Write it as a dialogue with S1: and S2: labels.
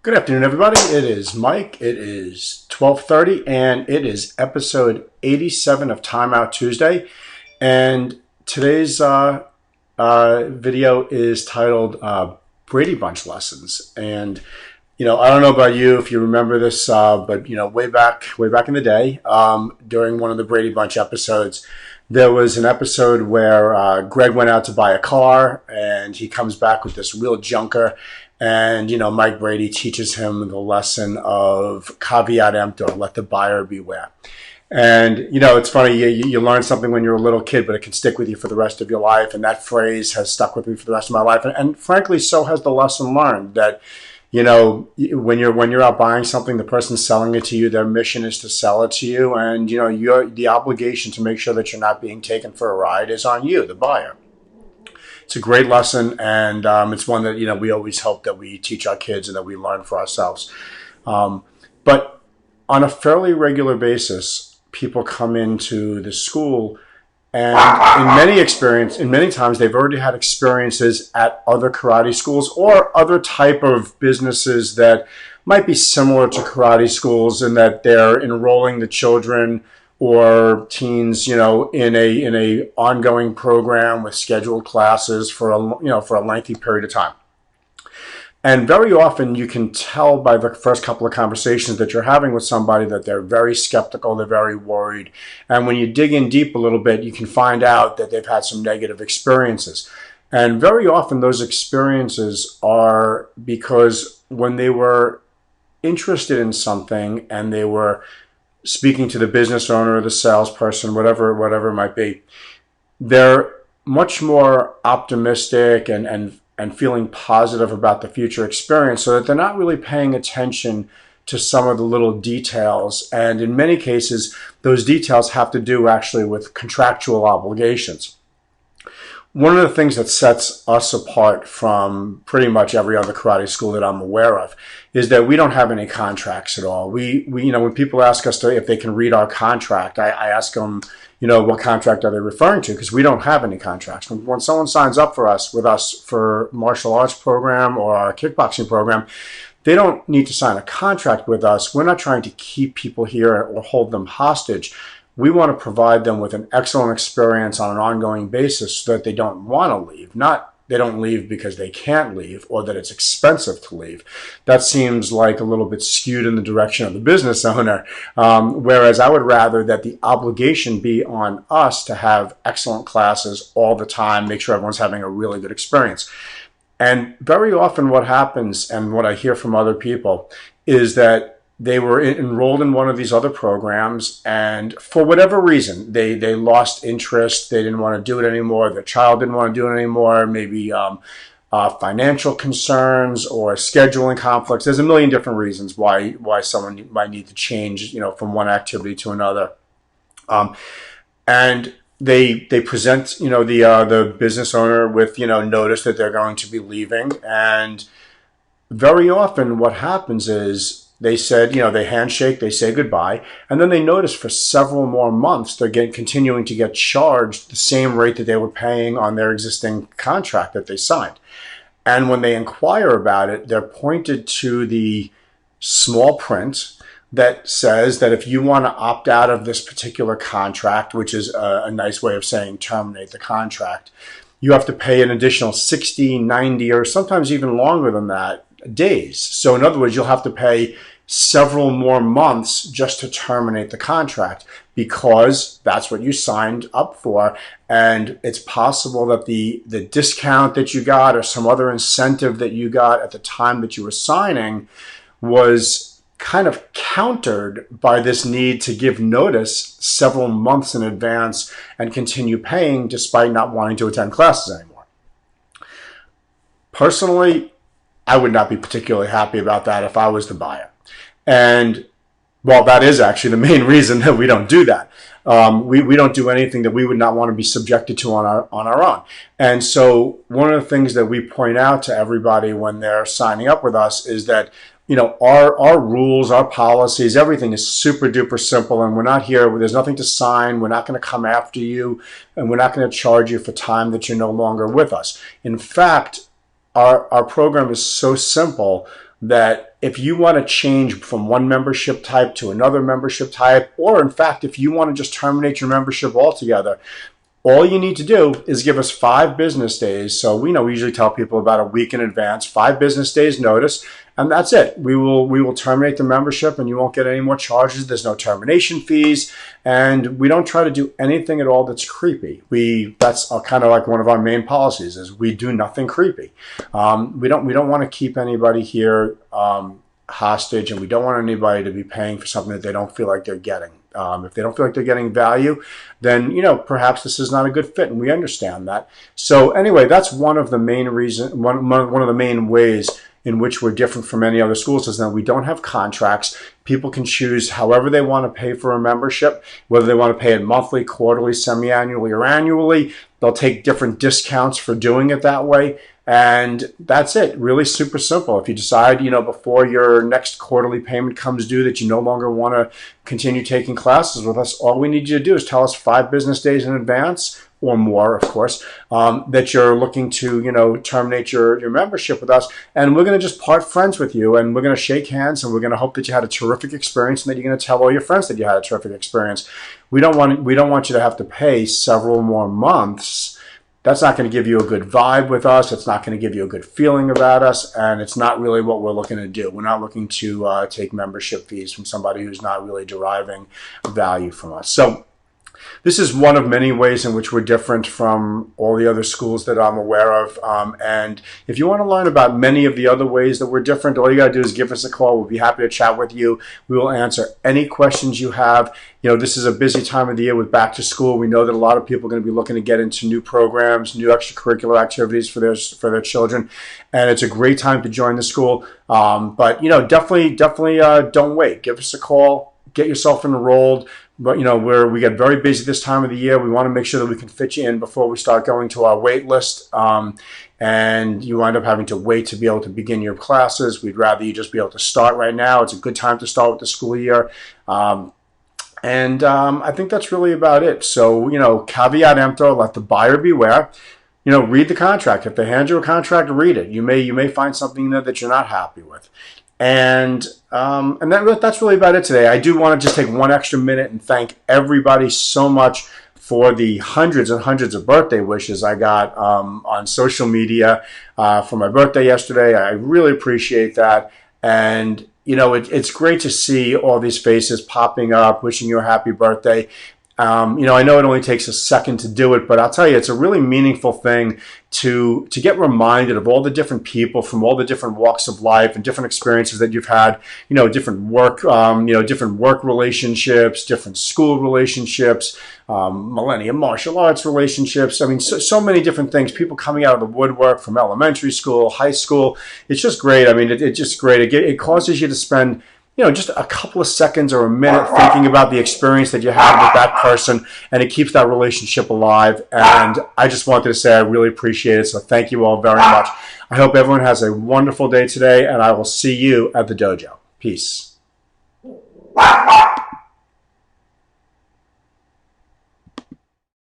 S1: Good afternoon, everybody. It is Mike. It is 12:30, and it is episode 87 of Time Out Tuesday. And today's video is titled Brady Bunch Lessons. And I don't know about you if you remember this, but way back in the day, during one of the Brady Bunch episodes, there was an episode where Greg went out to buy a car, and he comes back with this real junker. And, Mike Brady teaches him the lesson of caveat emptor, let the buyer beware. And, it's funny, you learn something when you're a little kid, but it can stick with you for the rest of your life. And that phrase has stuck with me for the rest of my life. And frankly, so has the lesson learned that, when you're out buying something, the person selling it to you, their mission is to sell it to you. And, the obligation to make sure that you're not being taken for a ride is on you, the buyer. It's a great lesson, and it's one that we always hope that we teach our kids and that we learn for ourselves. But on a fairly regular basis, people come into the school, and in many times they've already had experiences at other karate schools or other type of businesses that might be similar to karate schools, in that they're enrolling the children or teens, in a ongoing program with scheduled classes for a lengthy period of time. And very often you can tell by the first couple of conversations that you're having with somebody that they're very skeptical, they're very worried. And when you dig in deep a little bit, you can find out that they've had some negative experiences. And very often those experiences are because when they were interested in something and they were speaking to the business owner or the salesperson, whatever it might be, they're much more optimistic and feeling positive about the future experience, so that they're not really paying attention to some of the little details. And in many cases, those details have to do actually with contractual obligations. One of the things that sets us apart from pretty much every other karate school that I'm aware of is that we don't have any contracts at all. We when people ask us if they can read our contract, I ask them, what contract are they referring to? Because we don't have any contracts. When someone signs up with us for martial arts program or our kickboxing program, they don't need to sign a contract with us. We're not trying to keep people here or hold them hostage. We want to provide them with an excellent experience on an ongoing basis so that they don't want to leave. Not they don't leave because they can't leave or that it's expensive to leave. That seems like a little bit skewed in the direction of the business owner. Whereas I would rather that the obligation be on us to have excellent classes all the time, make sure everyone's having a really good experience. And very often what happens, and what I hear from other people, is that they were enrolled in one of these other programs, and for whatever reason, they lost interest. They didn't want to do it anymore. Their child didn't want to do it anymore. Maybe financial concerns or scheduling conflicts. There's a million different reasons why someone might need to change, from one activity to another. And they present, the business owner with, notice that they're going to be leaving. And very often what happens is, they said, they handshake, they say goodbye, and then they notice for several more months they're continuing to get charged the same rate that they were paying on their existing contract that they signed. And when they inquire about it, they're pointed to the small print that says that if you want to opt out of this particular contract, which is a nice way of saying terminate the contract, you have to pay an additional 60, 90, or sometimes even longer than that days. So in other words, you'll have to pay several more months just to terminate the contract, because that's what you signed up for. And it's possible that the discount that you got or some other incentive that you got at the time that you were signing was kind of countered by this need to give notice several months in advance and continue paying despite not wanting to attend classes anymore. Personally, I would not be particularly happy about that if I was the buyer. And, well, that is actually the main reason that we don't do that. We don't do anything that we would not want to be subjected to on our own. And so one of the things that we point out to everybody when they're signing up with us is that, our rules, our policies, everything is super duper simple, and we're not here, there's nothing to sign, we're not going to come after you, and we're not going to charge you for time that you're no longer with us. In fact, our program is so simple that if you want to change from one membership type to another membership type, or in fact, if you want to just terminate your membership altogether, all you need to do is give us 5 business days. So we usually tell people about a week in advance, 5 business days notice, and that's it. We will terminate the membership, and you won't get any more charges. There's no termination fees, and we don't try to do anything at all that's creepy. That's kind of like one of our main policies is we do nothing creepy. We don't want to keep anybody here hostage, and we don't want anybody to be paying for something that they don't feel like they're getting. If they don't feel like they're getting value, then perhaps this is not a good fit, and we understand that. So anyway, that's one of the main one of the main ways in which we're different from any other schools is that we don't have contracts. People can choose however they want to pay for a membership, whether they want to pay it monthly, quarterly, semi-annually, or annually. They'll take different discounts for doing it that way. And that's it. Really super simple. If you decide, before your next quarterly payment comes due that you no longer want to continue taking classes with us, all we need you to do is tell us 5 business days in advance, or more, of course, that you're looking to, terminate your membership with us. And we're going to just part friends with you, and we're going to shake hands, and we're going to hope that you had a terrific experience and that you're going to tell all your friends that you had a terrific experience. We don't want you to have to pay several more months. That's not going to give you a good vibe with us. It's not going to give you a good feeling about us. And it's not really what we're looking to do. We're not looking to take membership fees from somebody who's not really deriving value from us. So this is one of many ways in which we're different from all the other schools that I'm aware of. And if you want to learn about many of the other ways that we're different, all you got to do is give us a call. We'll be happy to chat with you. We will answer any questions you have. This is a busy time of the year with back to school. We know that a lot of people are going to be looking to get into new programs, new extracurricular activities for their children. And it's a great time to join the school. But definitely don't wait. Give us a call. Get yourself enrolled. But we get very busy this time of the year. We want to make sure that we can fit you in before we start going to our wait list. And you wind up having to wait to be able to begin your classes. We'd rather you just be able to start right now. It's a good time to start with the school year. And I think that's really about it. So, caveat emptor, let the buyer beware. Read the contract. If they hand you a contract, read it. You may find something in there that you're not happy with. And that's really about it today. I do want to just take one extra minute and thank everybody so much for the hundreds and hundreds of birthday wishes I got on social media for my birthday yesterday. I really appreciate that. And, it's great to see all these faces popping up, wishing you a happy birthday. I know it only takes a second to do it, but I'll tell you, it's a really meaningful thing to get reminded of all the different people from all the different walks of life and different experiences that you've had, different work relationships, different school relationships, millennium martial arts relationships. I mean, so many different things, people coming out of the woodwork from elementary school, high school. It's just great. I mean, it's just great. It causes you to spend just a couple of seconds or a minute thinking about the experience that you had with that person, and it keeps that relationship alive. And I just wanted to say I really appreciate it. So thank you all very much. I hope everyone has a wonderful day today, and I will see you at the dojo. Peace.